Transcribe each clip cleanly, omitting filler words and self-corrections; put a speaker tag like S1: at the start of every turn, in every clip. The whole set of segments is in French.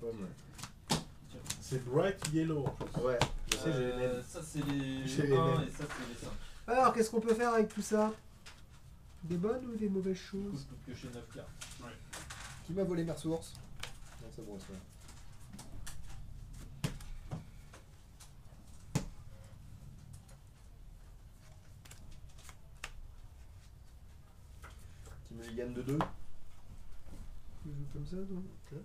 S1: Pomme.
S2: C'est Bright Yellow en plus.
S1: Ouais, je sais, j'ai les mêmes.
S3: Ça c'est les
S1: J'ai les
S3: 1
S1: mêmes.
S3: et ça c'est les 5.
S4: Alors, qu'est-ce qu'on peut faire avec tout ça? Des bonnes ou des mauvaises
S3: Du coup,
S4: choses?
S3: je peux piocher 9 cartes.
S1: Qui m'a volé mes ressources? Non, c'est bon, c'est bon. Qui me gagne de 2.
S4: Tu joues comme ça, toi?
S2: Ok.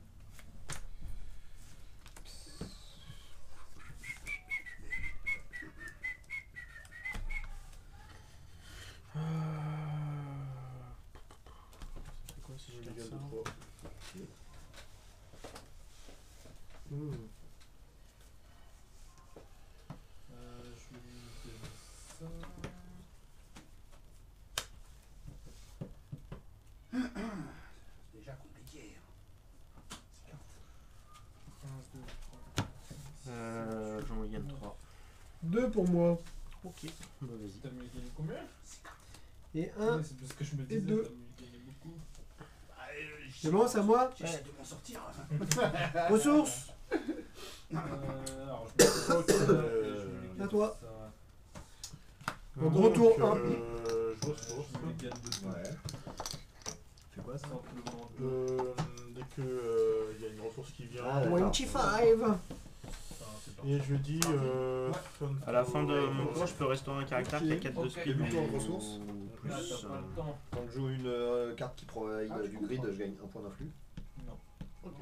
S4: C'est quoi si
S2: Je
S4: je
S2: gagne
S4: garde
S2: de
S4: ça?
S2: 3.
S3: Je vais lui donner ça.
S5: C'est déjà compliqué.
S3: 15, 2, 3, 6.
S6: J'en gagne 3.
S4: 2 pour moi.
S6: Ok, bah vas-y.
S3: T'as mieux gagné combien?
S4: Et
S3: Ouais,
S4: 1.
S3: c'est parce que je me
S4: et
S3: disais,
S4: deux.
S3: t'as mieux gagné beaucoup.
S4: C'est bon, c'est à moi?
S5: J'essaie de m'en sortir.
S4: Ressources.
S3: Alors, je me
S2: Ok,
S3: et je vais lui
S4: à
S3: gagner
S4: toi.
S3: ça.
S4: Donc, retour 1.
S2: Je ressource.
S3: Je me gagne de 2.
S1: Ouais. Fais quoi ça?
S3: Simplement 2.
S2: Dès que il y a une ressource qui vient.
S1: Ah, d'accord.
S4: 25.
S3: C'est parti.
S2: Et je dis.
S6: À la fin de mon tour, je peux restaurer un caractère qui a 4 de
S3: Ok.
S6: speed.
S1: Début de tour de ressources.
S6: ou plus.
S3: Là, t'as pas le temps.
S1: Quand je joue une carte qui provide
S5: Ah,
S1: du grid, je gagne un point d'influx.
S3: Non.
S2: Ok.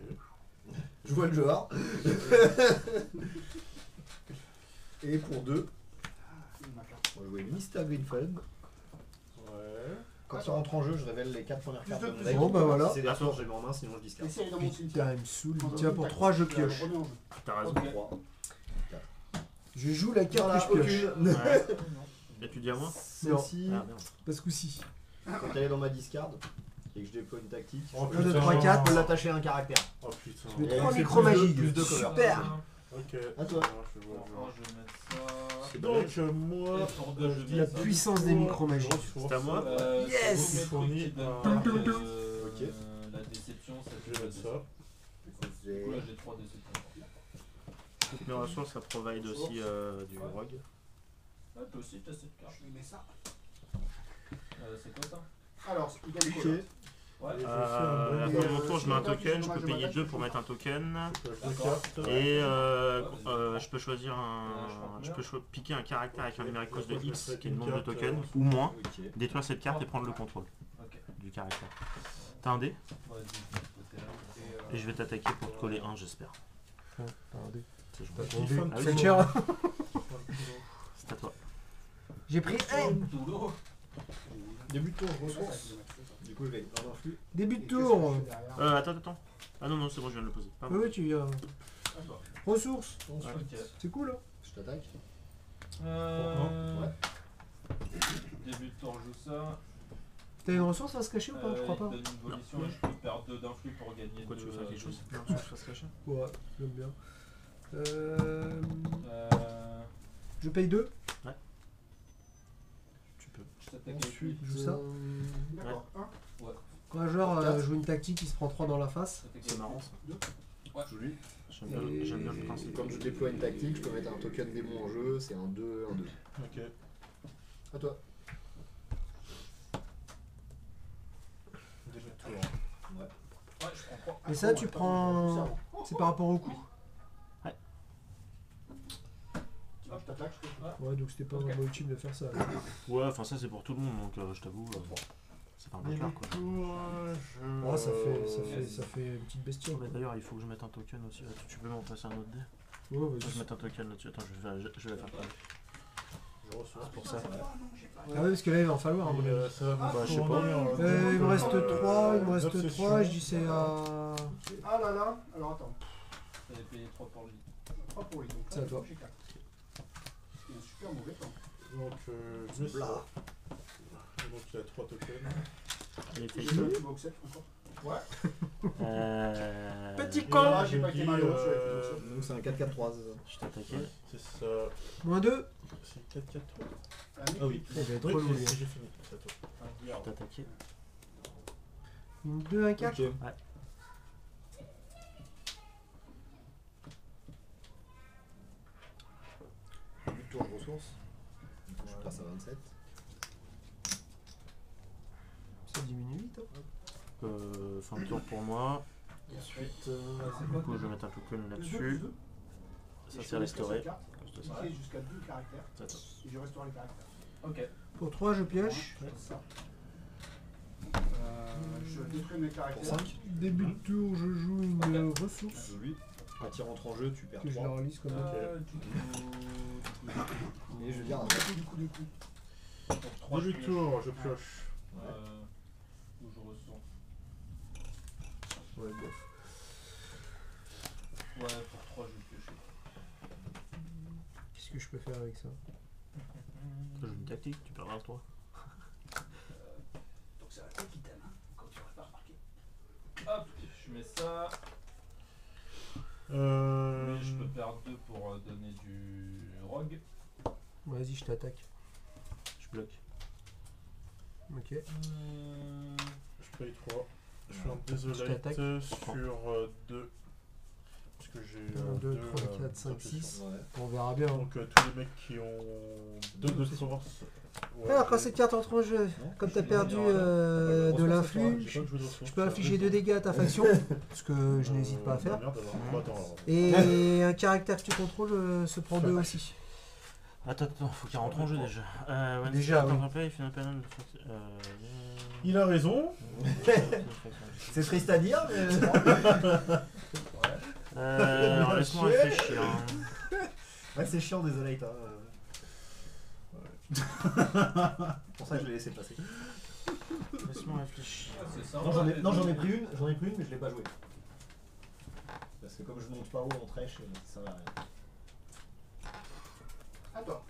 S1: Je vois le genre. Et pour 2, on va jouer Mr. Greenfeld.
S2: Ouais.
S1: Quand il rentre en jeu, je révèle les 4 premières cartes de mon deck.
S4: Bon, bah voilà.
S1: Si c'est des ressources, je les mets en main, sinon je discard.
S5: Essaye dans mon
S4: Putain,
S5: cimetière.
S4: il me saoule. Tiens, pour 3, je pioche.
S5: remets en jeu.
S6: T'as raison.
S3: Ok.
S1: 3.
S4: Je joue la carte
S1: Voilà,
S4: que je pioche.
S1: aucune.
S6: Ouais. Et tu dis à moi?
S1: Celle-ci,
S6: Ah merde.
S4: Pas ce coup-ci.
S1: quand elle est dans ma discard et que je déploie une tactique,
S2: Oh,
S1: je
S4: Un, deux,
S1: peux
S4: trois, quatre.
S1: l'attacher à un caractère.
S2: Oh putain.
S4: Je mets
S1: Et
S4: 3
S1: c'est
S4: micro-magiques.
S1: plus de cover.
S4: Super.
S2: Ok.
S1: À toi.
S2: Je vois, je
S3: Enfin,
S2: vois.
S3: je vais mettre ça.
S1: C'est
S2: Donc moi,
S3: Et pour 2, je
S2: dis
S4: La
S3: mets ça.
S4: puissance des micro-magies.
S2: ressources.
S6: C'est à moi.
S4: Yes.
S3: C'est
S2: Qui
S3: tous mes trucs qui
S2: fournit
S3: donnent
S2: un-
S3: pas
S1: Ok.
S3: la déception, ça
S2: Je vais mettre ça.
S3: Du coup, là, j'ai 3 déceptions.
S6: Toutes mes ressources, ça provide aussi du rogue.
S3: Ah, toi aussi, t'as cette carte.
S5: Je lui mets ça.
S3: C'est quoi ça?
S5: Alors, il gagne
S1: Ok.
S5: quoi?
S3: Ouais.
S2: Et je fais un
S6: À la
S2: bon-
S6: fin de mon tour, je mets un token, je peux payer 2 pour mettre un token.
S2: Je coche deux
S3: D'accord.
S2: cartes.
S6: Et je peux choisir un. Je peux piquer un caractère avec un numérique cause de X, qui est le nombre de tokens, ou moins,
S1: Ok.
S6: détruire cette carte et prendre le contrôle
S3: Ok.
S6: du caractère. T'as un dé?
S3: Vas-y.
S6: Et je vais t'attaquer pour te coller un, j'espère. C'est gentil.
S2: Qui fin de
S6: Ah oui,
S4: C'est
S2: tour.
S4: cher.
S6: C'est à toi.
S4: J'ai pris 1.
S3: Doulot.
S1: Début de tour, je ressource. Du coup, je gagne un influx.
S4: Début de tour.
S6: Attends. Ah non, c'est bon, je viens de le poser. Pardon.
S4: Oui, tu viens. Ressources.
S3: Ok.
S4: C'est cool, hein.
S1: Je t'attaque.
S3: Euh,
S1: Ouais.
S3: Début de tour, je joue ça.
S4: T'as une ressource à se cacher ou pas? Je crois pas.
S3: Il donne une volition et je peux perdre 2 d'influx pour gagner 2.
S6: Pourquoi tu veux faire quelque chose? Non, je fasse cacher.
S4: Ouais, j'aime bien. Je paye 2.
S6: Tu peux.
S3: Je t'attaque avec lui.
S4: Je joue ça.
S5: D'accord. Un.
S4: Quand un joueur
S1: Quatre.
S4: joue une tactique, il se prend 3 dans la face.
S6: C'est marrant ça.
S3: Ouais.
S1: Je joue lui.
S6: J'aime bien le principe.
S1: Comme je déploie une tactique, je peux mettre un token démon en jeu, c'est un 2, un 2.
S2: Ok.
S1: À toi.
S2: Début de tour.
S1: Ouais.
S3: Ouais, je prends 3.
S4: Et ça, tu prends. C'est par rapport au coup.
S5: Je t'attaque, je te
S4: Ouais, donc c'était pas
S3: Ok.
S4: vraiment utile de faire ça.
S6: Ouais, enfin ça c'est pour tout le monde, donc je t'avoue, c'est pas un
S2: Début
S6: bâtard
S2: de
S6: quoi.
S2: tour, je...
S4: Ah, ça fait une petite bestiole.
S6: Mais d'ailleurs, il faut que je mette un token aussi. Tu peux m'en passer un autre dé?
S4: Ouais,
S6: Faut que je
S4: vas-y.
S6: mette un token là-dessus. Attends, je vais la faire pareil.
S2: Je ressource.
S6: Pour ça.
S4: Ah ouais, parce que là, il va en falloir. hein, mon ami.
S2: Ça va me
S6: Bah, je sais pas.
S2: fournir,
S4: Il me reste
S2: euh,
S4: 3, il me reste
S2: 9
S4: 3, je
S2: sessions.
S4: dis c'est à...
S5: Ah là là, alors attends.
S3: T'avais payé 3 pour lui.
S5: 3 pour lui. Donc
S4: C'est à toi.
S5: j'ai 4. C'est un super mauvais temps.
S2: Donc je mets ça. Donc il y a 3 tokens.
S6: Il est fait
S5: Tu vas au 7 encore.
S4: Petit
S2: Et
S4: con.
S2: là,
S5: j'ai pas été
S2: dis,
S5: mal, je suis avec le
S1: Donc c'est un 4-4-3, c'est ça.
S6: Je t'ai attaqué.
S2: c'est ça.
S4: Moins 2.
S2: C'est 4 3.
S5: Ah
S2: Ah oui.
S4: Il va être
S2: Oui,
S4: relou, lui.
S2: j'ai fini. C'est à toi.
S6: Je t'ai attaqué.
S4: Une 2, 1, 4.
S1: Ok. ressources. Je passe à 27.
S4: Ça diminue vite. Hein.
S6: Fin de tour pour moi.
S1: Ensuite,
S6: Du coup, je vais mettre un token là-dessus. Ça c'est restauré. Comme ça.
S5: Piquer jusqu'à 2 caractères.
S6: Attends.
S5: Et je restaure les caractères.
S3: Ok.
S4: Pour 3, je pioche.
S5: Ouais, c'est ça. Je détruis mes
S1: pour
S5: caractères.
S1: 5,
S4: Début de tour, je joue une ressource.
S1: lui. Quand il rentre en jeu, tu perds
S4: Que je la
S1: 3.
S4: relise comme ça.
S1: Et je garde.
S5: Du coup.
S3: Pour 3,
S2: Début de tour, je pioche.
S3: Où je ressens.
S4: Ouais, bof.
S3: Ouais, pour 3, je vais piocher.
S4: Qu'est-ce que je peux faire avec ça?
S6: Ça joue une tactique, tu perdras 3.
S5: Donc c'est la tête qui t'aime, hein, quand tu n'aurais pas remarqué.
S3: Hop, je mets ça.
S2: Euh...
S3: Oui, je peux perdre 2 pour donner du rogue.
S4: Vas-y, je t'attaque.
S6: Je bloque.
S4: Ok.
S2: Je paye 3. Je fais un
S4: Je t'attaque.
S2: désolate sur 2. Parce que j'ai
S4: 1, 2,
S2: 2,
S4: 3, 4, 5, 6.
S1: Ouais.
S4: On verra bien.
S2: Donc tous les mecs qui ont 2 de force. Ouais,
S4: Alors, quand
S2: j'ai-
S4: cette carte entre en jeu, comme tu as perdu de l'influx, je peux infliger 2 dégâts à ta faction, ce que je n'hésite pas à faire.
S2: Merde, alors. Bon, attends, alors.
S4: Et un caractère que tu contrôles se prend 2 aussi.
S6: Attends, faut qu'il rentre en jeu déjà.
S4: Déjà, oui.
S2: Il a raison.
S1: C'est triste à dire, mais.
S6: Alors laisse-moi réfléchir.
S1: Ouais, c'est chiant, désolé. C'est pour ça que je l'ai laissé passer.
S6: Laisse-moi réfléchir.
S3: C'est ça.
S1: Non, j'en ai pris une, mais je l'ai pas jouée. Parce que comme je monte pas haut en trèche, ça va rien.
S5: À toi.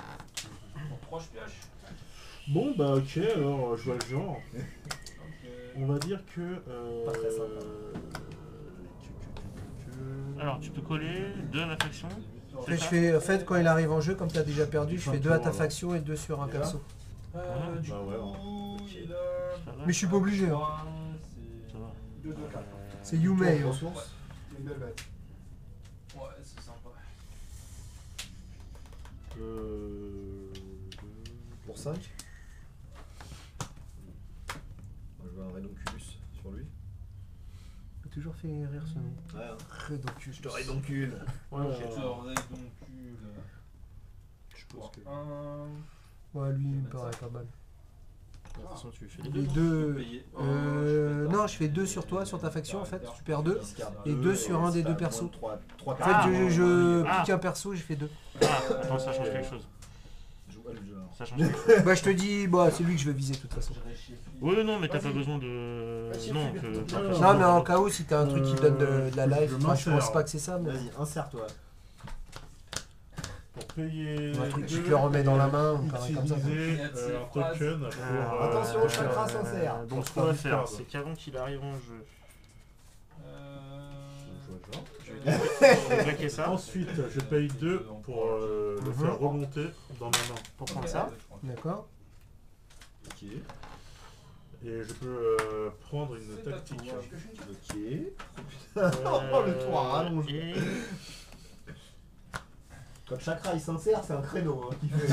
S3: Pour 3, je pioche.
S2: Bon, bah ok, alors je vois le genre.
S3: Ok.
S2: On va dire que.
S1: Pas très sympa.
S6: Alors tu peux coller 2 à ma faction.
S4: Après, je fais, en fait, quand il arrive en jeu, comme tu as déjà perdu, je fais 2 à ta faction et 2 sur un
S1: Déjà
S4: perso.
S3: Du
S2: Bah
S3: coup,
S2: ouais,
S3: il a...
S4: Mais je suis pas obligé. Hein.
S6: Ça va.
S5: 2 de 4.
S4: C'est Yumei. Hein.
S1: Ressources.
S5: C'est une belle bête.
S3: Ouais, c'est sympa.
S1: Pour 5. Je veux un Redonculus sur lui.
S4: J'ai toujours fait rire ce nom.
S1: Ouais, hein.
S4: Redonculus.
S1: Je te Redoncule.
S6: Ouais, ok.
S3: Je te rédoncule.
S1: Je pense que.
S4: Ouais, lui, il me paraît pas mal.
S6: De toute façon, tu fais
S4: Les
S6: les 2.
S4: deux. Non, je fais 2 sur toi, sur ta faction en fait. Tu perds 2. Et 2 sur un des 2 persos.
S1: 3
S4: En fait, je
S6: Ah.
S4: pique un perso, j'ai fait 2.
S6: Ah, attends, ça change quelque chose. Ça change quelque chose.
S4: Bah, je te dis, bah, c'est lui que je vais viser de toute façon.
S6: Oui, non, mais t'as pas besoin de. Non, que.
S4: Non, mais en cas où, si t'as un truc qui donne de la life,
S2: je
S4: enfin, je pense
S2: m'insère.
S4: pas que c'est ça, mais.
S1: Vas-y, insère-toi.
S2: Pour payer.
S4: Un truc qui
S2: deux,
S4: te le remet dans la main, ou pareil comme ça.
S2: utiliser un token pour.
S1: Attention, chakra sincère.
S6: Donc, ce qu'on va faire, c'est qu'avant qu'il arrive en jeu, je vais bloquer ça
S2: Ensuite, je paye 2 pour le
S4: Mhm.
S2: faire remonter dans ma main.
S6: pour prendre ça.
S4: D'accord.
S1: Ok.
S2: Et je peux prendre une
S3: C'est à
S2: tactique.
S3: toi.
S1: Ok. Oh, le toit rallonge.
S6: Et
S1: Quand chakra il s'insère, c'est un créneau hein, qui fait.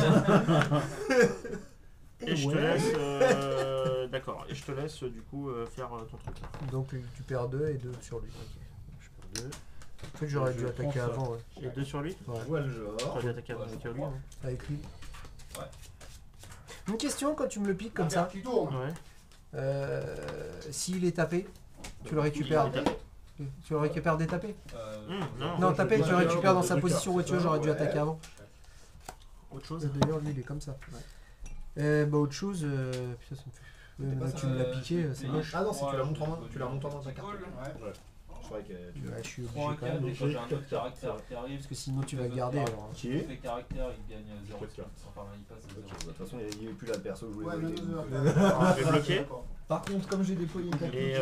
S6: Et je te
S1: Ouais.
S6: laisse. D'accord. Et je te laisse du coup faire ton truc là.
S4: Donc, tu perds 2 et 2 sur lui.
S6: Je perds 2.
S4: En fait, j'aurais
S2: Je
S4: dû attaquer
S2: prends ça.
S4: avant, ouais.
S6: Et 2 sur lui.
S1: Je vois le genre.
S6: T'aurais dû attaquer avant avec lui. Hein.
S4: Avec lui.
S3: Ouais.
S4: Une question, quand tu me le piques comme ça,
S5: Qui tourne.
S6: Ouais.
S4: s'il est tapé, tu le récupères.
S6: Il est tapé.
S4: Tu le récupères détapé?
S6: Non.
S4: Non, tapé, tu le
S2: Ouais,
S4: récupères dans
S2: ouais,
S4: sa
S2: ouais,
S4: position où tu veux, j'aurais dû attaquer avant.
S6: Autre chose.
S4: D'ailleurs, lui, il est comme ça. Bah, autre chose, putain, ça me fait.
S1: C'était pas
S4: Là,
S1: ça.
S4: tu me l'as piqué, c'est moche.
S1: Ah non, si tu la montres en main, tu la montres en main ta carte.
S5: Ouais.
S1: Je croyais que tu
S4: Ouais, je suis
S3: Prends un
S4: obligé quand
S3: câble
S4: même.
S3: et quand j'ai un autre caractère qui arrive.
S4: Parce que sinon, tu vas le garder. Alors.
S1: Ok.
S3: Les caractères, ils gagnent 0.
S2: Quatre cartes.
S3: Enfin, ils passent à 0.
S1: Ok, bah, de toute façon, il n'y avait plus là de perso que je voulais
S5: Ouais,
S1: bloquer.
S5: 2 heures.
S6: Je vais bloquer.
S1: Par contre, comme j'ai déployé une tactique,
S6: Et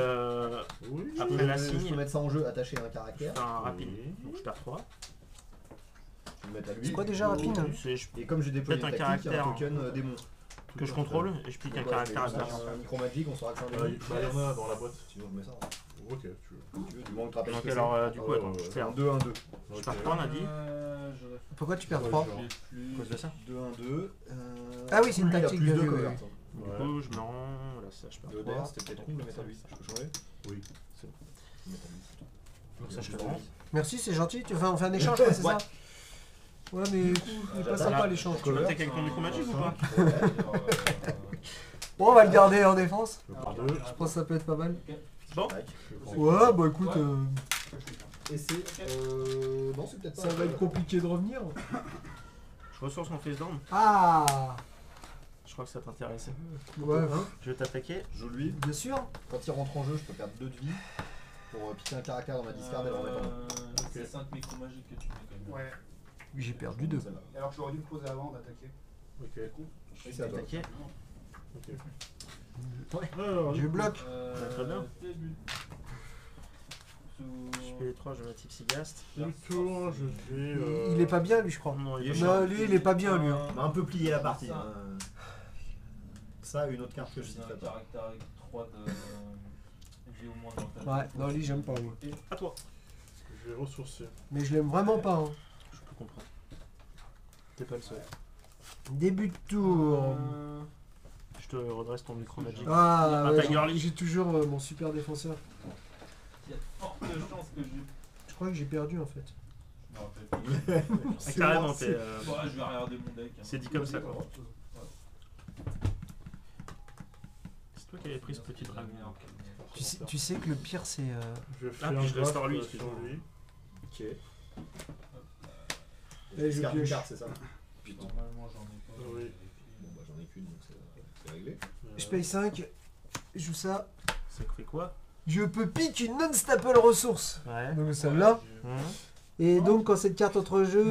S2: Oui.
S6: après la
S1: je peux
S6: signe,
S1: mettre ça en jeu, attacher un
S6: je
S1: caractère.
S6: fais un rapide.
S2: Oui.
S6: Donc je perds 3.
S1: Je vais le mettre à lui.
S4: C'est quoi déjà rapide?
S1: Et comme j'ai déployé une
S6: Peut-être un
S1: tactique, il y a un
S6: caractère.
S1: token démon.
S6: Que je contrôle et je pique un
S1: Donc,
S6: caractère à
S1: je vais
S6: place.
S1: faire un micro-magic, on saura que c'est un
S2: Ah,
S1: démon.
S2: bah, il y en a dans la boîte.
S1: Sinon, je mets ça. Hein.
S2: Ok, tu veux.
S1: Si tu veux, du moins que tu te rappelles
S6: Donc
S1: ce que
S6: alors
S1: c'est.
S6: du coup
S2: Ah,
S6: attends,
S2: ouais,
S6: je
S2: ouais.
S6: perds.
S1: Un 2, 1, 2.
S6: Je perds 3 on a dit.
S4: Pourquoi tu perds
S2: Ouais,
S4: 3
S2: genre.
S6: À cause de ça.
S1: 2-1-2.
S4: Ah oui, c'est une tactique
S1: de
S4: de jeu,
S1: cover.
S4: oui.
S6: Du
S2: Ouais.
S6: coup, je me rends. Là, ça, je perds
S1: De
S6: 3.
S1: DR, c'était peut-être cool de le mettre à 8. Je peux changer?
S2: Oui.
S6: Donc ça, je te rends.
S4: Merci, c'est gentil. On fait un échange, quoi, c'est
S1: Ouais.
S4: ça? Ouais, mais il est pas sympa l'échange.
S6: Tu veux attaquer avec ton Necromagic ou pas?
S4: Bon, on va le garder en défense.
S2: Je prends 2.
S4: Je pense que ça peut être pas mal.
S6: Bon.
S4: Ouais, bah écoute,
S1: Et c'est. Non, c'est peut-être pas.
S4: ça va être compliqué de revenir.
S6: Je ressource mon face down.
S4: Ah!
S6: Je crois que ça t'intéressait.
S4: Ouais,
S6: Je vais t'attaquer.
S1: Joue lui.
S4: bien sûr.
S1: Quand il rentre en jeu, je peux perdre 2 de vie pour piquer un caractère dans ma discard et le remettre en main.
S3: C'est 5 micro magiques que tu mets quand même.
S5: Ouais.
S4: J'ai perdu 2.
S1: Celle-là.
S5: Et alors que j'aurais dû me poser avant d'attaquer.
S2: Ok.
S5: C'est con.
S1: Oui, c'est à toi.
S6: Attaquer.
S2: Alors,
S4: Je bloque.
S6: Très bien.
S3: Début.
S6: Je fais les 3, je vais mettre Ipsigast.
S2: le tour, je vais.
S4: Il est pas bien, lui, je crois.
S6: Non,
S1: Il est
S4: Non, lui, il est pas bien, lui. hein.
S1: On a un peu plié la partie. hein. Ça, une autre carte que je
S3: C'est
S1: citerai
S3: un
S1: pas.
S3: caractère avec 3 de. J'ai au moins dans ta
S4: Ouais, non, lui, j'aime pas, lui.
S6: À toi.
S2: Je vais ressourcer.
S4: Mais je l'aime vraiment pas. Hein.
S6: Je peux comprendre. T'es pas le seul.
S4: Début de tour.
S6: Je te redresse ton Necromagic.
S4: Ah,
S6: Un
S4: ouais,
S6: Tiger Leaf.
S4: j'ai toujours mon super défenseur.
S3: Il y a de fortes chances que j'ai.
S4: Je crois que j'ai perdu en fait.
S3: Je me rappelle plus.
S6: Ah, carrément,
S4: c'est-
S6: t'es.
S3: Bon, je vais regarder mon deck. hein.
S6: C'est dit comme ça, quoi. C'est toi qui avais pris ce petit dragon.
S4: Tu sais que le pire c'est.
S2: Je vais
S6: Ah,
S2: faire
S6: puis
S2: un
S6: je le
S2: draft
S6: sors lui,
S2: sur
S6: excuse-moi.
S2: lui.
S1: Ok.
S4: Et je
S1: Discard une
S4: pioche.
S1: carte, c'est ça? Putain.
S3: Normalement, j'en ai pas.
S2: Oui.
S1: Bon, bah j'en ai qu'une, donc c'est réglé.
S4: Je paye 5, je joue ça.
S6: Ça fait quoi?
S4: Je peux pique une non-staple ressource.
S6: Ouais.
S4: Donc celle-là. Et donc quand cette carte entre jeu,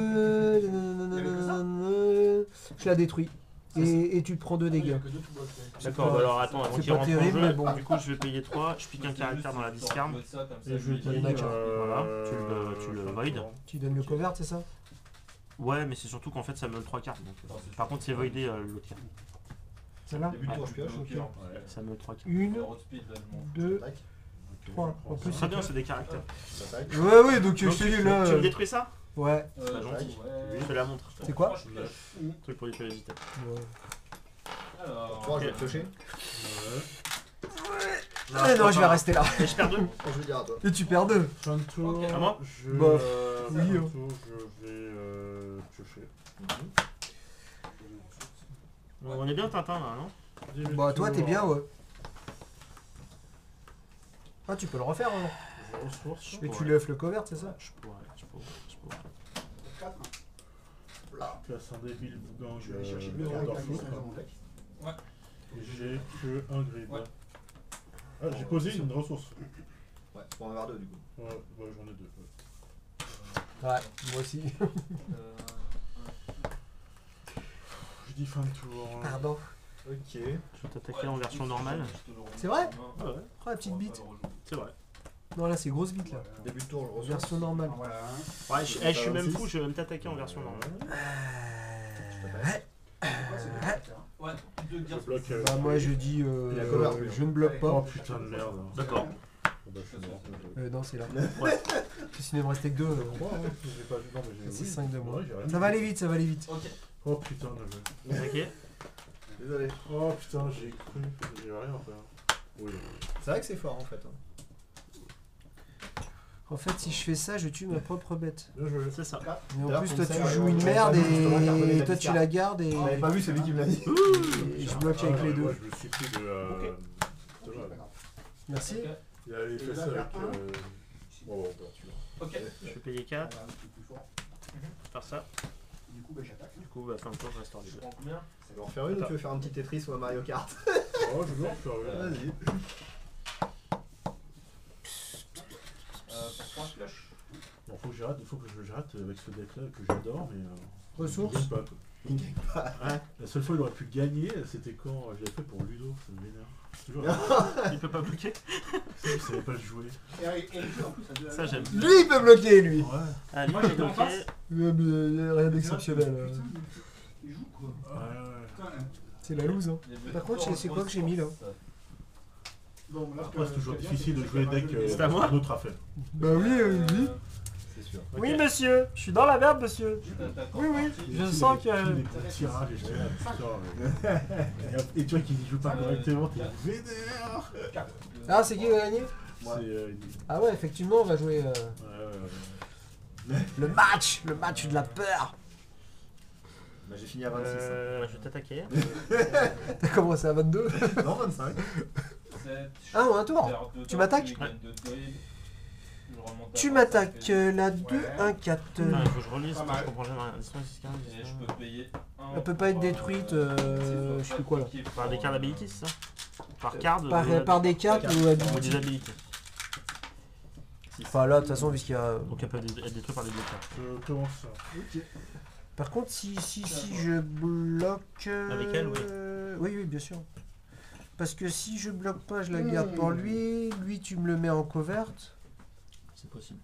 S4: je la détruis. Et tu te prends 2 dégâts.
S6: D'accord, bah alors attends, avant
S4: c'est
S6: qu'il
S4: pas
S6: rentre
S4: terrible,
S6: en jeu,
S4: mais bon.
S6: Du coup, je vais payer 3, je pique un caractère dans la discard.
S2: Et je dis.
S4: D'accord.
S6: Voilà, tu le void.
S4: Tu donnes le cover, c'est ça?
S6: Ouais, mais c'est surtout qu'en fait, ça me donne 3 cartes. Donc, par contre, c'est voidé l'autre carte.
S4: Celle-là?
S1: Début de tour, je pioche.
S4: Ok.
S6: Ça me donne 3 cartes.
S4: 1, 2,
S1: Tac.
S4: 3. En plus,
S6: Très bien, c'est des caractères.
S1: Ça tac.
S4: Ouais, ouais, donc je
S6: Donc,
S4: te dis là.
S6: tu me détruis ça?
S4: Ouais.
S6: Pas gentil.
S3: Ouais.
S6: Je te la montre.
S4: C'est quoi?
S6: Truc pour les curiosités.
S4: Ouais.
S3: Alors.
S1: 3, je vais te piocher.
S4: Ah non, je vais rester là.
S6: Et je perds 2.
S1: Quand je vais dire à toi.
S4: Et tu perds 2.
S2: Fin de tour.
S3: Ok.
S6: À moi
S2: Je.
S4: Bof.
S2: Fin
S4: Oui,
S2: de
S4: hein.
S2: tour, je vais piocher.
S6: On est bien Tintin là, non?
S2: Début de
S4: Bah, toi, t'es
S2: tour,
S4: bien, ouais. Ah, tu peux le refaire, hein.
S2: Je ressource.
S4: Et tu lèves le cover, c'est ça?
S6: Je pourrais.
S5: 4.
S2: Je casse un débile bougang
S5: Je vais aller chercher
S2: de
S5: le caractère qui
S2: Dorflouf.
S5: serait dans mon deck.
S2: Et j'ai que un grid.
S3: Ouais.
S2: Ah, j'ai posé une ressource.
S1: Ouais, pour en avoir 2 du coup.
S2: Ouais, j'en ai 2.
S4: Ouais, moi aussi.
S2: Je dis fin de tour.
S4: Pardon.
S1: Ok.
S6: Je vais t'attaquer en version normale.
S4: C'est vrai?
S6: Ouais, ouais.
S4: Oh, la petite bite.
S6: C'est vrai.
S4: Non, là, c'est grosse bite, là.
S1: Début de tour, je reçois.
S4: Version normale.
S5: Voilà.
S6: Ouais, je suis même fou, je vais même t'attaquer en version normale.
S4: Ouais.
S5: C'est quoi ces deux caractères?
S3: Ouais, deux
S2: Je
S3: guerres.
S2: bloque.
S4: Bah, moi, je dis.
S1: Il a cover, lui.
S4: Je ne bloque
S2: Oh
S4: pas.
S2: putain de merde.
S6: D'accord.
S2: Oh, bah, je suis mort.
S4: Non, c'est là.
S6: Ouais.
S4: Sinon, il me restait que 2.
S2: Ouais, j'ai pas vu. Non, mais j'ai.
S4: C'est
S2: oui.
S4: 5 de moi.
S2: Ouais, j'ai rien
S4: Ça va aller vite, ça va aller vite.
S3: Ok.
S2: Oh putain de jeu.
S6: Ok.
S1: Désolé.
S2: Oh putain, j'ai cru. J'ai rien à faire. Oui.
S1: C'est vrai que c'est fort en fait. hein.
S4: En fait, si je fais ça, je tue ma propre bête.
S2: Bien joué.
S6: C'est ça.
S4: Mais en
S1: D'ailleurs,
S4: plus,
S1: comme
S4: toi,
S1: ça,
S4: tu joues une
S1: j'avais
S4: merde
S1: pas vu justement cartonner
S4: et
S1: la
S4: toi, tu
S1: discard.
S4: la gardes et
S1: Je l'avais pas vu, c'est lui qui me l'a dit.
S4: et je bloque avec les deux.
S2: Ouais, je me suis pris de.
S3: Ok.
S2: de mal.
S4: Merci.
S2: Il avait fait ça avec. Bon,
S3: Ok.
S6: Je vais payer 4,
S5: Voilà, c'est plus fort.
S6: faire ça.
S5: Du coup, bah, j'attaque.
S6: Du coup, fin de tour, je restaure les
S3: Je
S6: deux.
S3: prends combien?
S1: Ça va en faire une ou tu veux faire un petit Tetris ou un Mario Kart?
S2: Oh, je vais en faire une.
S1: Vas-y.
S3: Pour 3 flèches.
S2: Bon, faut que j'arrête, il faut que j'arrête avec ce deck là que j'adore, mais.
S4: Ressources.
S2: il gagne pas, quoi.
S6: Ouais.
S2: La seule fois où il aurait pu gagner, c'était quand je l'avais fait pour Ludo, ça me vénère. Toujours.
S6: Il peut pas bloquer.
S2: Il savait pas le jouer.
S5: Et le jeu en plus, ça doit.
S6: Ça, j'aime.
S4: Lui, il peut bloquer, lui.
S2: Ouais.
S6: Ah, lui,
S3: Moi,
S6: j'ai
S3: j'étais en
S6: bloqué.
S3: face.
S4: Rien d'exceptionnel.
S5: Putain, il joue quoi. Putain,
S4: C'est la loose, hein. Par contre, c'est quoi que j'ai mis, là?
S5: bon, là,
S2: Après, c'est toujours difficile de jouer deck
S6: C'est à moi
S2: une autre affaire.
S4: Bah oui, oui.
S1: C'est sûr.
S4: Oui, monsieur, je suis dans la merde, monsieur. Oui, oui, je sens que.
S2: Des petits tirages, et je fais, ah, putain, et toi qui joue pas correctement, t'es vénère.
S4: Ah, c'est qui qui va gagner?
S2: C'est
S4: Ah ouais, effectivement, on va jouer le match de la peur.
S1: Bah, j'ai fini à 26.
S6: Je vais t'attaquer.
S4: T'as commencé à 22?
S1: Non, 25.
S4: Ah, en un tour. Tu m'attaques? Tu m'attaques la 2-1-4.
S6: Il faut que je relise,
S5: Pas
S6: je
S5: mal.
S6: comprends jamais rien. Distance,
S3: Et je peux te payer un.
S4: Elle peut pas être détruite, je sais plus quoi là.
S6: Par des cartes d'ability, c'est ça? Par carte
S4: Par des cartes ou
S6: ou
S4: habilités.
S6: des habilités.
S4: Enfin là, de toute façon, puisqu'il y a.
S6: Donc elle peut être détruite par des deux cartes.
S2: Je commence ça.
S4: Par contre, si je bloque.
S6: Avec elle, oui.
S4: Oui, bien sûr. Parce que si je bloque pas, je la garde pour lui. Lui, tu me le mets en coverte.
S6: C'est possible.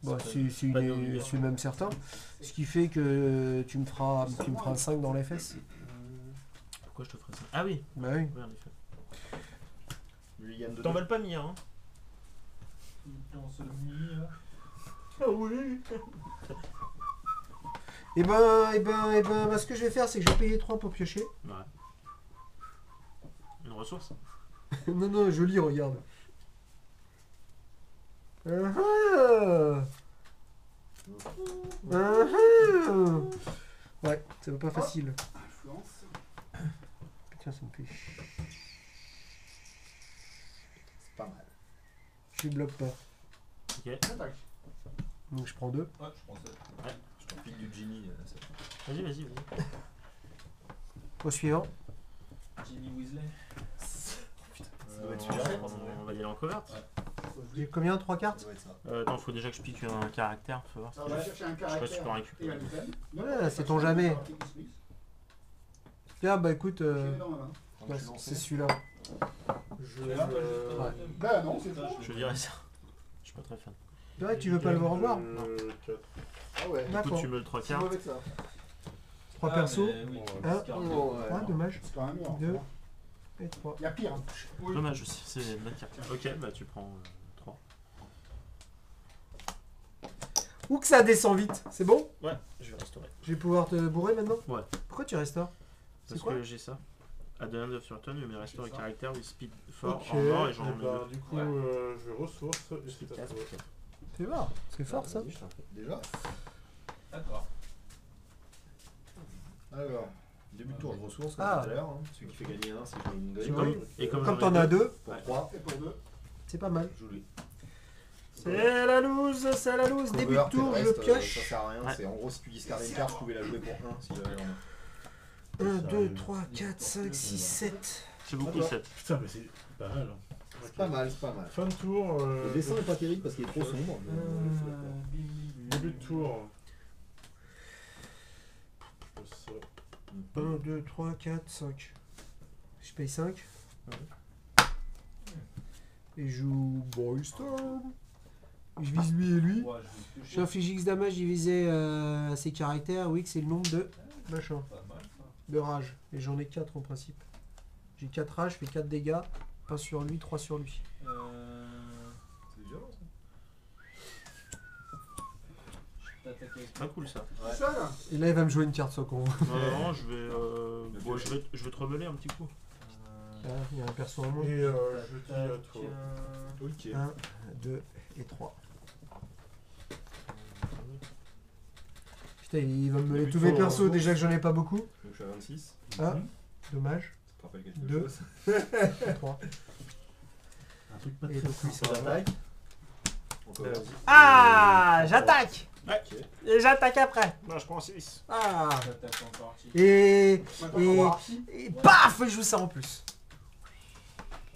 S4: Bon,
S6: C'est pas de-
S4: c'est même certain. Ce qui fait que tu me feras 5 dans les fesses.
S6: Pourquoi je te ferais ça? Ah oui,
S4: Bah oui.
S6: oui en effet.
S1: Lui, il gagne 2.
S6: T'emballes pas Mia, hein?
S2: Ah oui.
S4: Et ben, ce que je vais faire, c'est que je vais payer 3 pour piocher.
S6: Ouais. Une ressource?
S4: Non, joli, regarde. Ouais, ça va pas facile.
S5: Influence.
S4: Putain, ça me fait chier.
S1: C'est pas mal.
S4: Je bloque pas.
S6: Ok.
S5: Attaque.
S4: Donc je prends 2.
S3: Ouais, je pensais.
S1: Je t'en pique du Genie.
S6: Vas-y.
S4: Au suivant.
S3: Ginny Weasley.
S1: Ça doit être
S6: On
S1: celui-là.
S6: on va y aller en coverte.
S4: J'ai combien? 3
S1: Ça
S4: cartes?
S1: doit être ça.
S6: Non, faut déjà que je pique un caractère, faut voir.
S5: Alors, je vais chercher un
S6: Je sais pas
S5: caractère.
S6: si tu peux en récupérer.
S5: Et un item.
S4: Ouais, sait-on jamais. Tiens, bah écoute,
S5: Je l'ai dans ma main.
S1: Quand
S4: bah,
S1: je suis lancé.
S4: c'est celui-là.
S5: Ouais. Bah non, c'est faux.
S6: Je dirais ça. Je suis pas très fan.
S4: C'est vrai que tu veux pas le revoir?
S5: Ah ouais.
S6: Du coup,
S4: D'accord.
S6: tu me le 3
S5: C'est
S6: cartes.
S5: mauvais que ça.
S4: 3 persos. Hein?
S5: Oh, ouais,
S4: 3,
S5: non.
S4: dommage.
S5: C'est quand même mort.
S4: 2 et 3.
S5: Il y a pire. Hein.
S6: Dommage aussi, c'est une bonne carte. Ok, bah tu prends 3.
S4: Ou que ça descend vite, c'est bon?
S6: Ouais, je vais restaurer.
S4: Je vais pouvoir te bourrer maintenant?
S6: Ouais.
S4: Pourquoi tu restaures? C'est
S6: Parce
S4: quoi?
S6: que j'ai ça. À the end of your turn, you may restore a character with speed 4
S2: Ok,
S6: en or et j'en ai
S2: et bah,
S6: deux.
S2: du coup, je ressource et c'est à toi.
S4: C'est fort, c'est fort ça.
S1: Déjà.
S3: D'accord.
S1: Alors, début de tour, je ressource comme
S4: Ah.
S1: tout à l'heure. Hein. Celui qui fait gagner 1, c'est jouer une
S4: Oui.
S1: grille.
S6: Et comme
S4: Comme
S6: j'en ai
S4: t'en as
S6: deux,
S4: 2,
S1: Pour
S6: Ouais.
S1: 3,
S5: Et pour deux.
S4: c'est pas mal.
S1: joue lui.
S4: C'est la loose, c'est la loose. Début de
S1: Cover,
S4: tour,
S1: le
S4: je
S1: reste,
S4: pioche.
S1: Ça sert à rien.
S6: Ouais.
S1: C'est en gros, si tu discardais une carte, je pouvais la jouer pour 1 s'il avait en main.
S4: 1, 2, 3, 4, 5, 6, 7.
S6: c'est beaucoup
S1: D'accord.
S6: 7.
S2: Putain, mais c'est pas mal. Hein.
S1: C'est pas mal, c'est pas mal.
S2: Fin de tour.
S1: Le dessin est pas terrible parce qu'il est trop sombre.
S2: Début de tour. Ça.
S4: 1, 2, 3, 4, 5. Je paye 5. Et je joue Boystorm. Je vise lui et lui.
S3: Ouais, je vais
S4: J'inflige X damage divisé à ses caractères. Oui, que c'est le nombre de machin,
S3: Pas mal ça.
S4: de rage. Et j'en ai 4 en principe. J'ai 4 rages, je fais 4 dégâts. 1 sur lui, 3 sur lui.
S1: C'est violent ça.
S3: Je t'attaque avec
S6: Pas cool ça.
S1: Ouais.
S5: Ça là.
S4: Et là, il va me jouer une carte socon.
S6: Non, je vais te rebeller un petit coup.
S4: Ah, il y a un perso en moins.
S2: Et je dis à toi.
S1: Ok.
S4: 1, 2 et 3. Putain, il va me mêler tous mes persos, déjà que j'en ai pas beaucoup.
S1: Donc je suis à 26.
S4: Ah, dommage.
S1: Ça te rappelle quelque
S4: Deux.
S1: chose.
S4: 3.
S2: Un truc pas
S4: Et
S2: très
S4: donc lui,
S2: simple.
S4: ça va.
S1: J'attaque. Encore.
S4: Ah, j'attaque.
S1: Ok.
S4: Et j'attaque après.
S6: Non, je prends 6.
S4: Ah.
S3: J'attaque encore.
S4: Et
S5: Maintenant,
S4: Et-
S5: on va voir si.
S4: paf, je joue ça en plus.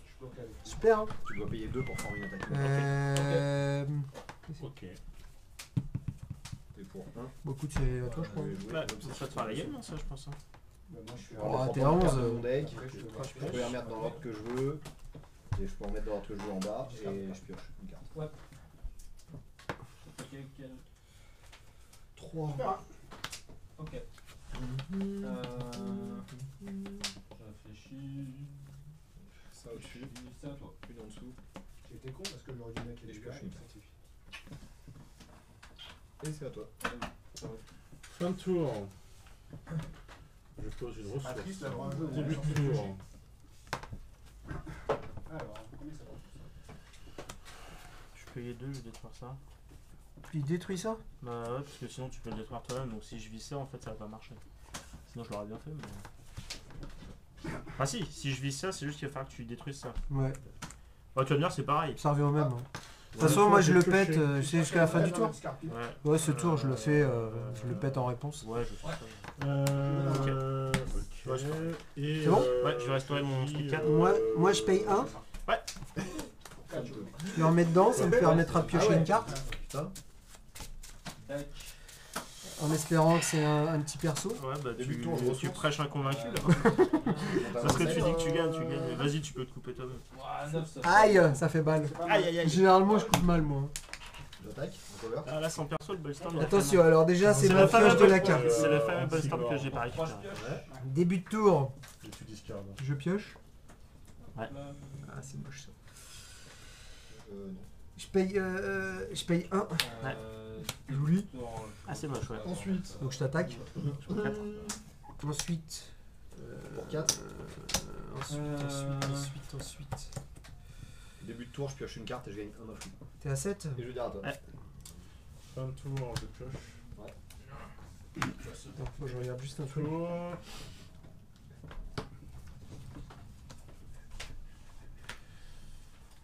S5: Je bloque avec.
S4: Super. Hein.
S1: Tu dois payer 2 pour former une attaque.
S2: Ok.
S1: T'es pour 1.
S4: Bon, écoute, c'est à toi, je crois.
S6: Ouais, ça te fera la game, non, ça, je pense. Hein.
S5: Bah, moi, je suis
S4: Oh,
S5: à
S4: t'es à 11.
S1: Mon deck.
S5: Ouais, je te vois.
S1: Je peux les remettre dans l'ordre que je veux. Et je peux en mettre dans l'ordre que je veux en bas. Et je pioche une carte.
S3: J'attaque avec quel
S4: 3.
S5: Super, hein.
S3: Ok. Je réfléchis.
S1: Ça au-dessus.
S3: C'est à toi.
S1: Une en dessous.
S5: J'ai été con parce que j'aurais dû mettre les
S1: Et je
S5: dégâts.
S1: pioche une
S5: Ça suffit.
S1: Et c'est à toi.
S2: Fin de tour. Je pose une
S5: Pas triste
S2: ressource.
S5: d'avoir un jeu.
S2: Début de tour.
S5: Alors, combien ça va?
S6: Je peux payer 2, je vais détruire ça.
S4: Il détruit ça?
S6: Bah ouais, parce que sinon tu peux le détruire toi-même, donc si je vis ça, en fait, ça va pas marcher. Sinon je l'aurais bien fait, mais... Ah si je vis ça, c'est juste qu'il va falloir que tu détruises ça.
S4: Ouais,
S6: Oh, tu vas me dire, c'est pareil.
S4: ça revient au même. Hein. De toute
S2: Ouais,
S4: façon, moi je le
S2: piocher.
S4: pète, c'est jusqu'à la fin du tour.
S6: Ouais,
S4: Ouais, ce tour je le fais, je le pète en réponse.
S6: ouais, je sais ça.
S2: Ok. Et,
S4: C'est bon
S6: Ouais, je vais restaurer mon truc 4.
S4: Moi je paye 1, je lui en mets dedans, ça me permettra de piocher une carte.
S1: Putain.
S3: Tac.
S4: En espérant que c'est un petit perso.
S6: Ouais, bah
S1: Début de
S6: tu,
S1: tour, je
S6: tu
S1: ressource.
S6: prêches un convaincu là. Parce que tu dis que tu gagnes, tu gagnes. Vas-y, tu peux te couper toi-même.
S3: Ouah, 9, ça fait-
S4: Aïe, ça fait balle.
S6: Aïe aïe aïe.
S4: Généralement je coupe mal moi.
S1: J'attaque, en cover.
S6: Ah là, sans perso, le Bullstorm. il a
S4: Attention, alors déjà c'est
S6: C'est
S4: mon
S6: la
S4: pioche
S6: fameuse
S4: de la
S6: Bullstorm-
S4: carte.
S6: C'est le fameux
S2: un
S6: Bullstorm
S2: cyborg.
S6: que j'ai pas
S3: Trois
S6: récupéré.
S3: pioches.
S4: Début de tour,
S2: Et tu discardes.
S4: je pioche.
S6: Ouais.
S4: Ah c'est moche ça.
S1: Non.
S4: Je paye 1, Joli.
S6: Ah, c'est moche, ouais.
S1: Ensuite,
S4: donc je t'attaque.
S6: Sur 4.
S4: Ensuite.
S1: pour 4.
S4: Ensuite.
S1: Début de tour, je pioche une carte et je gagne un influx.
S4: T'es à 7?
S1: Et je vais dire à toi.
S6: Ouais.
S2: Fin de tour, je pioche.
S4: Donc moi je regarde juste un peu.
S2: Tour.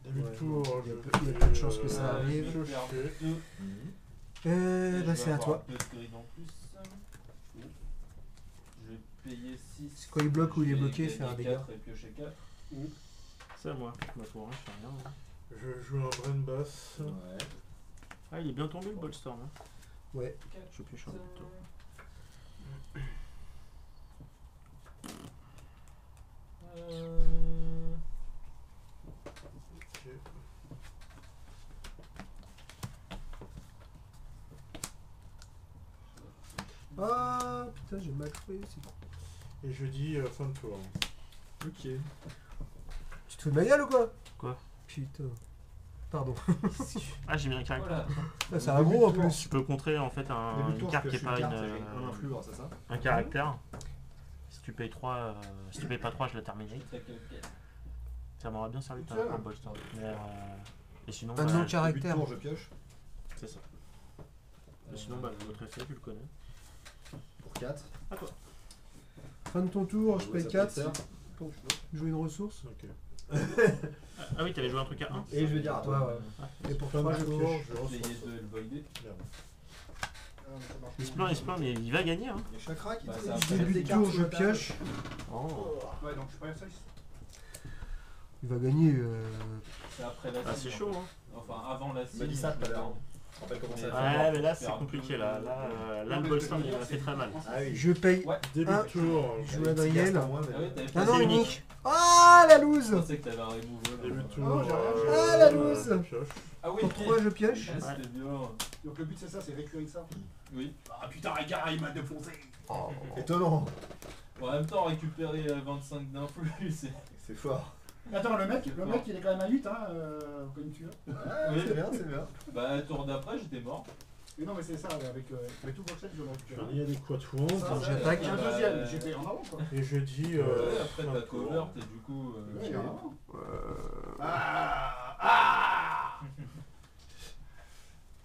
S2: Début de tour,
S4: il y a
S2: je
S4: peu- il y a
S2: fais,
S4: peu de chances que ça arrive.
S2: piocher.
S4: Bah c'est à toi.
S3: Deux scrides en plus. Je vais payer 6.
S4: Quand il bloque ou il est bloqué, fait un dégât.
S3: Et piocher 4.
S6: C'est à moi. Ma tour 1, je fais rien. Hein.
S2: Je joue un brain bass.
S1: Ouais.
S6: Ah, il est bien tombé le Bullstorm. Hein.
S4: Ouais.
S6: Je pioche un autre tour.
S2: Ok.
S4: Ah putain j'ai mal joué, c'est bon.
S2: Et je dis fin de tour.
S1: Ok.
S4: Tu te fous de ma gueule ou quoi?
S6: Quoi?
S4: Putain. Pardon.
S6: Ah, j'ai mis un caractère.
S3: Voilà.
S4: Ah, c'est un gros en
S6: Tu
S4: plus.
S6: peux contrer en fait
S1: Début
S6: un,
S1: de
S6: une
S1: tour,
S6: carte
S1: je
S6: qui est
S1: pioche
S6: pas
S1: une carte et je gagne un influx, c'est ça?
S6: un caractère. Si tu payes 3, si tu payes pas 3, je la terminerai. Ça m'aurait bien servi de faire un Bullstorm. Mais et sinon,
S4: Un
S6: bah,
S4: nom
S1: Début de
S4: caractère.
S1: tour, je pioche.
S6: c'est ça. Et sinon, bah, l'autre effet, tu le connais.
S1: Pour 4.
S4: Fin de ton tour, je paye 4.
S1: Sœur.
S4: Joue une ressource.
S2: Ok.
S6: Ah oui, t'avais joué un truc à 1.
S1: Et je vais dire à
S4: Ouais,
S1: toi.
S4: ouais. Et pour
S2: Fin
S4: 3
S2: de
S4: je
S2: tour,
S4: pioche.
S2: je
S3: Payer
S2: ressource.
S3: 2 et le voider.
S2: Merde.
S6: Il se plaint, mais il va gagner. Hein.
S1: Les chakras qui
S3: Bah,
S1: te
S3: ça
S1: disent
S3: va.
S4: Début
S1: des
S4: de
S1: cartes
S4: tour
S1: sur
S4: je
S1: la table.
S4: pioche.
S6: Oh.
S5: Ouais, donc je suis pas ça.
S4: Il va gagner.
S3: C'est après la
S6: Ah,
S3: cible,
S6: c'est
S3: en
S6: chaud.
S3: fait.
S6: Hein.
S3: Enfin, avant la
S1: Tu
S3: cible.
S1: m'as dit ça tout à l'heure. Je me rappelle comment ça
S6: Ouais, mais là, c'est compliqué. Là, le Bullstorm, il m'a fait très mal.
S1: Ah oui.
S4: Je paye.
S3: Ouais.
S2: Début
S4: Un.
S2: de tour.
S4: Je joue Adriel.
S3: Ah oui, t'avais
S4: Ah
S3: pas
S4: non,
S6: c'est
S4: unique. Ah la
S3: Je
S4: loose.
S3: pensais que t'avais un remove.
S2: Début de
S5: Oh,
S2: tour.
S5: j'ai rien.
S4: Ah, la loose.
S2: Je pioche.
S3: Ah oui,
S4: Pour 3 je pioche.
S3: Ah, c'était bien.
S5: Donc le but c'est ça, c'est récupérer ça.
S3: Oui.
S5: Ah putain, regarde, il m'a défoncé.
S1: Étonnant.
S3: Bon, en même temps, récupérer 25 d'influx, c'est.
S1: C'est fort.
S5: Attends, le mec il est quand même à 8, hein, comme tu veux.
S1: Ah,
S3: Oui.
S1: c'est bien, c'est bien.
S3: Bah, tour d'après, j'étais mort.
S5: Mais non, mais c'est ça, avec tout Boxel, je le
S2: Je
S5: récupère.
S2: lis adéquatement.
S5: Ça,
S4: Donc j'attaque.
S5: Il y a un deuxième, j'ai payé en avant quoi.
S2: Et je dis.
S3: Ouais, après,
S2: fin de
S3: t'as
S2: tour.
S3: cover, t'es du coup.
S5: Ouais, il y en a avant.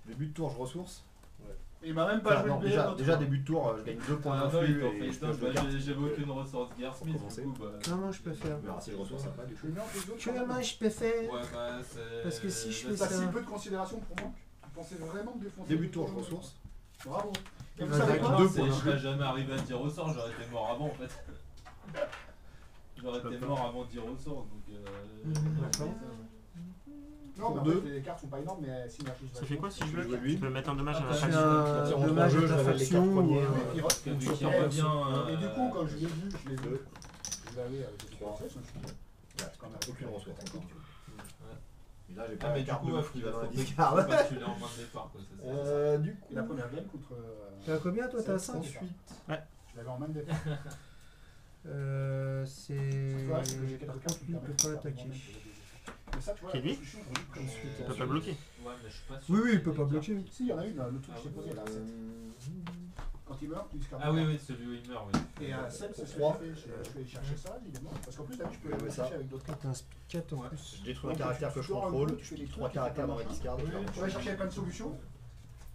S1: Début de tour, je ressource.
S5: Il m'a même pas
S1: Enfin,
S5: joué
S1: non,
S5: de
S1: déjà,
S5: BR,
S1: déjà début de tour, je gagne 2 points
S3: Ah non, il
S1: d'influx
S3: t'en
S1: et
S3: fait
S1: je
S3: deux,
S1: pioche deux
S3: bah,
S1: cartes.
S3: j'avais aucune ressource Gearsmith,
S1: commencer.
S3: du coup, bah.
S4: Comment je peux faire?
S1: On verra si je ressource après du coup.
S5: Je le mets en plus d'autres.
S4: Comment je peux faire?
S3: Ouais, bah, c'est.
S4: Parce que si je fais
S5: T'as
S4: ça-
S5: si peu de considération pour moi. Tu pensais vraiment me défoncer.
S1: Début de tour, je ressource.
S5: Bravo. Et vous
S4: Ouais,
S5: savez
S4: d'accord.
S5: quoi
S1: deux
S3: C'est-
S1: points.
S3: je serais jamais arrivé à dire au sort, j'aurais été mort avant en fait. J'aurais été mort avant de dire au sort, donc.
S4: D'accord.
S5: Non, mais en
S1: Deux.
S5: fait, les cartes sont pas énormes, mais elles synergisent.
S6: Ça fait quoi si je
S1: Je
S6: bloque
S1: joue lui.
S6: Tu peux mettre un dommage à la
S3: Ah,
S4: Je fais
S6: faction.
S4: un
S1: Tire en
S4: dommage
S1: trois
S4: à
S1: jeux,
S4: ta
S1: je révèle les
S4: faction
S1: cartes
S4: ou.
S1: premières.
S3: Vu qu'il
S5: Et
S3: revient.
S5: du coup, quand je l'ai vu, je l'ai vu.
S1: Deux.
S5: Je l'avais avec le
S1: Trois.
S5: succès, je me suis dit, c'est quand même
S1: Aucune ressource encore. Et là, j'ai
S3: Ah,
S1: pas
S3: mais
S1: la
S3: du
S1: carte
S3: coup,
S1: de
S3: ouais,
S1: ouf
S3: faut
S1: qui
S3: qu'il
S1: va dans la
S3: faut que
S1: discard.
S3: tu l'aies en main de départ, quoi. C'est ça.
S1: Du
S5: Et
S1: coup.
S5: la première game contre.
S4: T'es à combien toi? T'es à 5?
S1: Ensuite.
S5: Je l'avais en main de départ.
S4: C'est.
S5: Tu vois, c'est que j'ai quelques
S4: Par
S5: cartes
S4: contre,
S5: qui
S4: lui, il
S5: me
S4: peut
S5: permettent
S4: pas
S5: de faire
S4: attaquer.
S5: moi-même, Mais ça, tu vois,
S6: Qui est lui
S5: solution, on dit que-
S6: Il peut pas bloquer.
S3: Ouais, mais je suis pas sûr.
S4: Oui, oui, il
S3: qu'il
S4: peut
S3: ait
S4: pas
S3: des
S4: bloquer.
S3: cartes.
S5: Si, il y en a une, là, le truc
S3: Ah
S5: que j'ai
S3: oui.
S5: posé là, 7. Quand il meurt, tu discardes.
S3: Ah oui, oui, celui où il meurt, oui.
S5: Et à 7, c'est ce que
S1: Trois.
S5: j'ai fait. Je vais chercher ça, évidemment. Parce qu'en plus, là, je peux
S1: Ouais,
S5: le
S1: ça.
S5: chercher avec d'autres cartes.
S4: T'as un speed 4 en
S5: Ouais.
S4: plus.
S1: Je détruis un
S5: Donc,
S1: caractère que je
S5: tu dors un
S1: contrôle,
S5: coup, tu fais des
S1: je tue
S5: trucs,
S1: 3 caractères dans la
S5: machin.
S1: discard.
S5: On va chercher plein de solutions.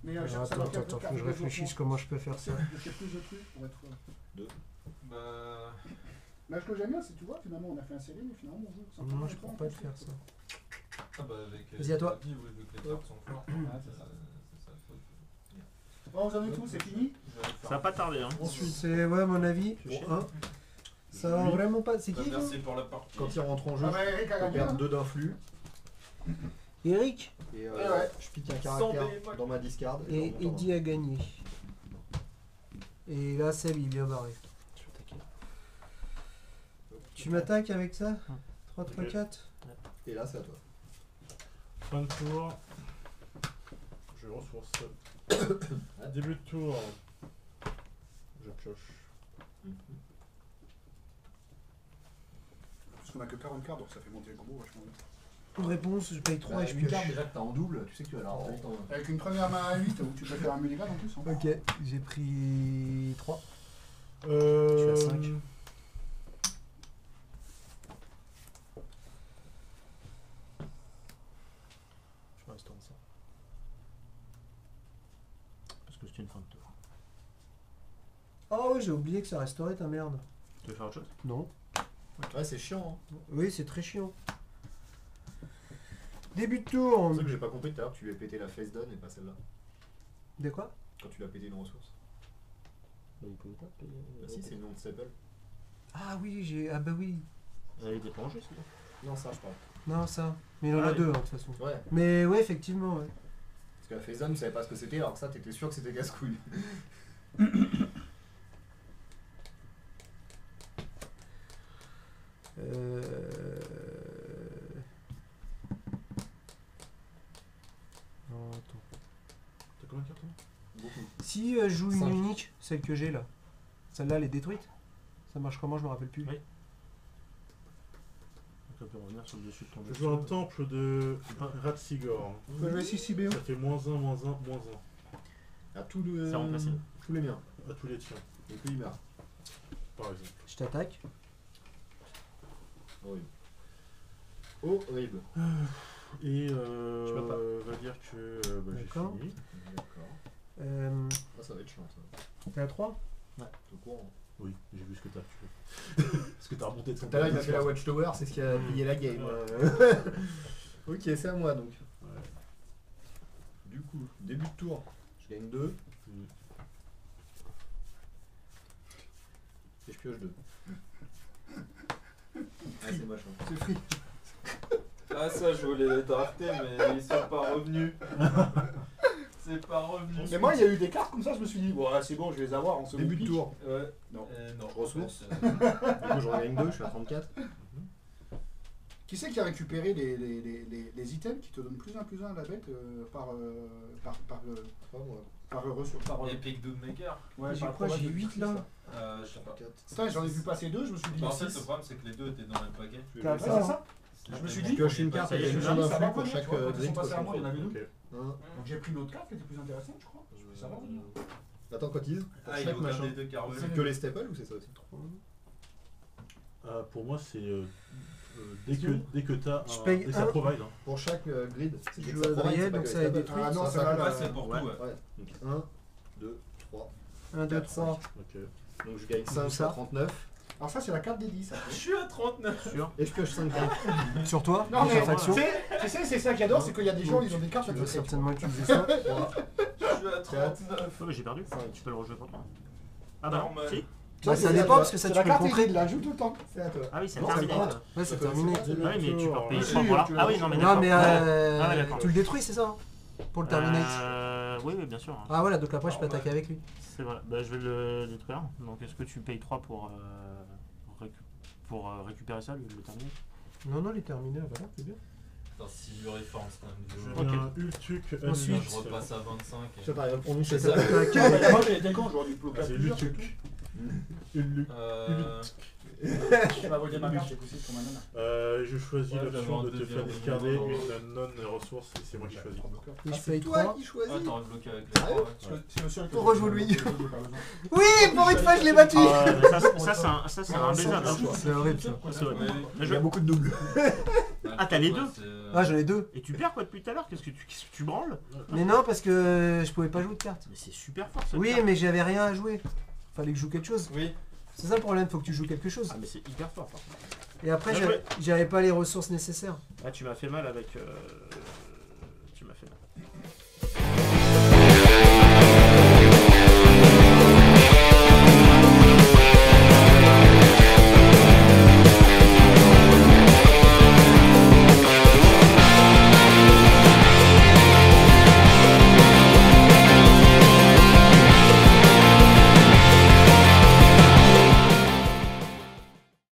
S5: Mais
S4: Alors,
S5: ça
S4: attends,
S5: va
S4: attends, attends, faut que je réfléchisse comment je peux faire ça.
S5: Je fais plus de trucs pour être.
S3: Bah.
S5: Là, ce que j'aime bien, c'est, tu vois, finalement, on a fait un série, mais finalement, on joue.
S4: Non, moi je pourrais pas le faire ça.
S3: Ah bah avec.
S4: Vas-y, à toi.
S3: Oui, vu que les cartes sont fortes.
S5: c'est ça.
S3: C'est ça le truc.
S5: Bon, vous en avez tout, c'est fini.
S3: Je vais le
S6: Ça
S3: faire.
S6: va pas tarder, hein.
S4: Ensuite, c'est, ouais, à mon avis, pour 1. Ça va
S1: Oui.
S4: vraiment pas. C'est
S3: Bah,
S4: qui là
S3: merci pour la partie.
S1: Quand il rentre en jeu,
S5: Ah bah, Eric a
S1: je
S5: gagné.
S1: perds
S5: hein.
S1: 2 d'influx.
S4: Eric
S1: Et
S5: ouais.
S1: je pique un
S3: Sans
S1: caractère
S3: bémol.
S1: dans ma discard.
S4: et
S1: je remonte en
S4: Eddie a gagné. Et là, Seb il est bien barré.
S6: Je vais attaquer.
S4: Tu m'attaques avec ça
S6: Hum.
S4: 3, 3, 4.
S1: Et là, c'est à toi.
S2: Fin de tour. Je ressource. Début de tour. Je pioche.
S5: Parce qu'on a que 40 cartes, donc ça fait monter le combo vachement vite.
S4: En réponse, je paye 3 et je
S1: Une
S4: pioche.
S1: carte déjà que t'as en double, tu sais que tu vas la rentrer en.
S5: Avec une première main à 8, où tu peux faire un mulligan en plus. Hein.
S4: Ok, j'ai pris 3.
S2: Je
S4: suis à 5.
S6: Je restaure ça. Parce que c'est une fin de tour.
S4: Oh ouais, j'ai oublié que ça resterait ta merde.
S6: Tu veux faire autre chose?
S4: Non.
S1: Ouais, c'est chiant. Hein.
S4: Oui, c'est très chiant. Début de tour.
S1: C'est ça que j'ai pas compris tout à l'heure, tu lui as pété la face down et pas celle-là.
S4: De quoi?
S1: Quand tu l'as pété une ressource.
S6: Bah, il peut pas payer.
S1: Bah si, c'est une non staple.
S4: Ah oui, j'ai. Ah bah oui.
S6: Il était pas en jeu, sinon.
S1: Non, ça je parle.
S4: Non, ça. Mais il en
S6: Ah
S4: a
S6: oui.
S4: 2 hein, de toute façon.
S1: Ouais.
S4: Mais ouais, effectivement, ouais.
S1: Parce que la face down, tu savais pas ce que c'était, alors que ça, t'étais sûr que c'était casse-couille.
S4: Non, attends.
S2: T'as combien de cartes là?
S1: Beaucoup.
S4: Si je joue une
S1: Cinq.
S4: unique, celle que j'ai là, celle-là elle est détruite. Ça marche comment? Je me rappelle plus.
S6: Oui. Donc on peut revenir sur le dessus de ton
S2: Je
S6: dessus.
S2: joue un temple de Ratsigor.
S5: Tu peux jouer 6 CBO.
S2: Ça fait -1, -1, -1.
S1: À tous les.
S6: C'est remplacé.
S1: Tous les miens.
S2: À tous les tiens,
S1: Et puis il meurt.
S2: par exemple.
S4: Je t'attaque.
S1: Horrible. Horrible.
S2: Et
S1: peux pas.
S2: on va dire que bah, j'ai
S4: D'accord.
S2: fini.
S1: D'accord. Ça va être chiant ça.
S4: T'es à 3?
S1: Tout au courant.
S2: Oui, j'ai vu ce que t'as tué. Ce que t'as remonté de son
S1: Tout à l'heure, il a fait la Watchtower, c'est ce qui a plié la game. Ok, c'est à moi donc.
S2: Ouais.
S1: Du coup, début de tour, je gagne 2.
S2: Mm.
S1: Et je pioche 2. Ah, c'est machin.
S5: C'est free.
S3: Ah ça je voulais les drafter mais ils sont pas revenus. C'est pas revenu.
S5: Mais moi, il y a eu des cartes comme ça, je me suis dit, bon, là, c'est bon, je vais les avoir en second
S1: Début de
S5: pitch.
S1: tour.
S3: Ouais.
S5: Non.
S3: Non.
S1: Ressources.
S3: En fait,
S1: Du coup, je regagne 2, je suis à 34.
S5: Qui c'est qui a récupéré les items qui te donnent plus 1 à la bête par ressource par,
S3: Epic Doommaker.
S5: ouais,
S4: J'ai
S5: par
S4: quoi?
S5: probable
S4: J'ai
S5: de
S4: 8
S5: prix,
S4: là.
S5: ça.
S3: Je sais pas.
S5: Putain, j'en ai vu passer 2, je me suis dit,
S3: Bah, en fait,
S5: six.
S3: le problème, c'est que les deux étaient dans le même paquet.
S5: T'as appris à ça? Je me suis dit,
S1: Je pioche une carte
S3: Ça y est,
S1: avec une
S3: je
S1: jambe
S5: ça va
S1: d'influx pour
S5: revenir,
S1: chaque
S5: tu vois, quand ils
S1: grid
S5: sont
S1: que
S5: passés à moi, il y en avait deux.
S2: Ok.
S5: Donc j'ai pris l'autre carte qui était plus intéressante, je crois. Ça va revenir.
S1: Attends, cotise. Pour
S3: Ah, il
S1: chaque
S3: faut garder
S1: machin.
S3: deux cartes.
S1: C'est que les staples ou c'est ça aussi?
S2: Pour moi, c'est dès que t'as
S4: Je
S2: un.
S4: paye
S2: Et ça
S4: un.
S2: provide. Hein.
S1: Pour chaque grid. C'est
S4: Je
S1: dès que
S4: joue
S1: ça
S4: à
S1: provide,
S4: Adriel,
S1: c'est pas
S4: donc
S1: que
S4: ça
S1: les
S4: va
S1: staples.
S4: détruire.
S5: Ah non,
S1: Ça,
S5: ça
S1: ça
S5: va
S1: va,
S3: Là,
S5: là.
S3: c'est pour
S2: Ouais.
S3: tout, ouais.
S1: Ouais. 1, 2, 3.
S4: 1, 2, 3.
S2: Ok.
S1: Donc je gagne
S4: D'où
S1: 5, je suis
S4: ça
S1: à 39.
S5: Alors ça, c'est la carte des 10. ça.
S3: Je suis à 39.
S6: Sûr.
S1: Et je pioche 5 cartes.
S4: Sur toi?
S5: Non,
S4: Sur
S5: mais
S4: ta faction?
S5: tu sais, c'est ça que j'adore, c'est qu'il y a des gens, ils ont des cartes
S4: Tu
S5: à
S4: veux
S5: côté.
S4: certainement utiliser ça.
S1: 3.
S3: Je suis à 39.
S6: Oh, mais j'ai perdu. Tu peux le rejouer pour toi. Ah
S3: Non,
S6: bah non,
S3: mais-
S6: si.
S4: Bah, ça dépend parce que ça
S5: C'est
S4: tu
S5: la
S4: peux le
S5: carte des
S4: contrer.
S5: guides, là, joue tout le temps.
S1: C'est à toi.
S6: Ah oui, c'est
S1: Non,
S6: terminé.
S1: ça
S6: Ah
S1: compte.
S4: Ouais, c'est terminé.
S6: oui, mais tu peux repayer
S5: Si,
S6: 3 pour là.
S5: tu
S6: Ah oui, non, mais
S4: Non,
S6: d'accord.
S4: mais
S6: Ah ouais, d'accord.
S4: tu le détruis, c'est ça hein? Pour le terminer.
S6: Oui, oui, bien sûr.
S4: Ah voilà, donc après je peux
S3: Normal.
S4: attaquer avec lui.
S6: C'est vrai. Bah, je vais le détruire. Donc, est-ce que tu payes 3 pour récupérer ça, le terminer?
S4: Non, non, il est terminé, voilà, c'est bien.
S3: Attends, si je réforme, c'est
S2: Je
S3: quand même
S2: viens
S6: Ok.
S2: Ultuk
S4: Ensuite,
S3: Je repasse à 25.
S1: Je sais pas, il va prononcer
S3: C'est
S1: ça.
S3: ça.
S5: Moi, j'ai été con, j'aurais dû bloquer
S2: C'est
S5: plusieurs.
S2: Ultuk. Ultuk.
S3: Euh,
S5: Tu vas voter ma carte, c'est possible pour ma nana.
S2: Je choisis
S3: Ouais,
S2: l'option
S3: j'avais
S2: de
S3: un
S2: te
S3: deuxième
S2: faire discarder
S3: niveau.
S2: une non-ressource et c'est moi qui choisis.
S4: Et je
S5: C'est
S4: paye
S5: toi
S4: 3.
S5: qui
S3: Ah,
S5: choisis.
S3: t'aurais bloqué avec les
S5: Ah
S3: trois,
S5: ouais
S3: ouais.
S5: C'est le seul que
S4: On
S5: j'ai-
S4: rejoue lui.
S5: j'ai pas besoin.
S4: Oui, pour une fois, je l'ai battu.
S6: Ah ouais, mais ça, c'est un baisable. hein.
S4: C'est horrible ça.
S6: C'est vrai.
S3: Ouais.
S6: Mais
S1: Il
S6: je-
S1: y a beaucoup de doubles.
S6: Ah, t'as les
S3: Ouais,
S6: deux
S3: c'est,
S4: Ah, j'en ai 2.
S6: Et tu perds quoi depuis tout à l'heure qu'est-ce que tu branles?
S4: Mais non, parce que je pouvais pas jouer de carte.
S6: Mais c'est super fort ça.
S4: Oui, mais j'avais rien à jouer. Fallait que je joue quelque chose.
S3: Oui.
S4: C'est ça le problème, faut que tu joues quelque chose.
S6: Ah, mais c'est hyper fort. Par contre.
S4: Et après,
S6: Bien joué.
S4: j'avais pas les ressources nécessaires.
S6: Ah, tu m'as fait mal avec.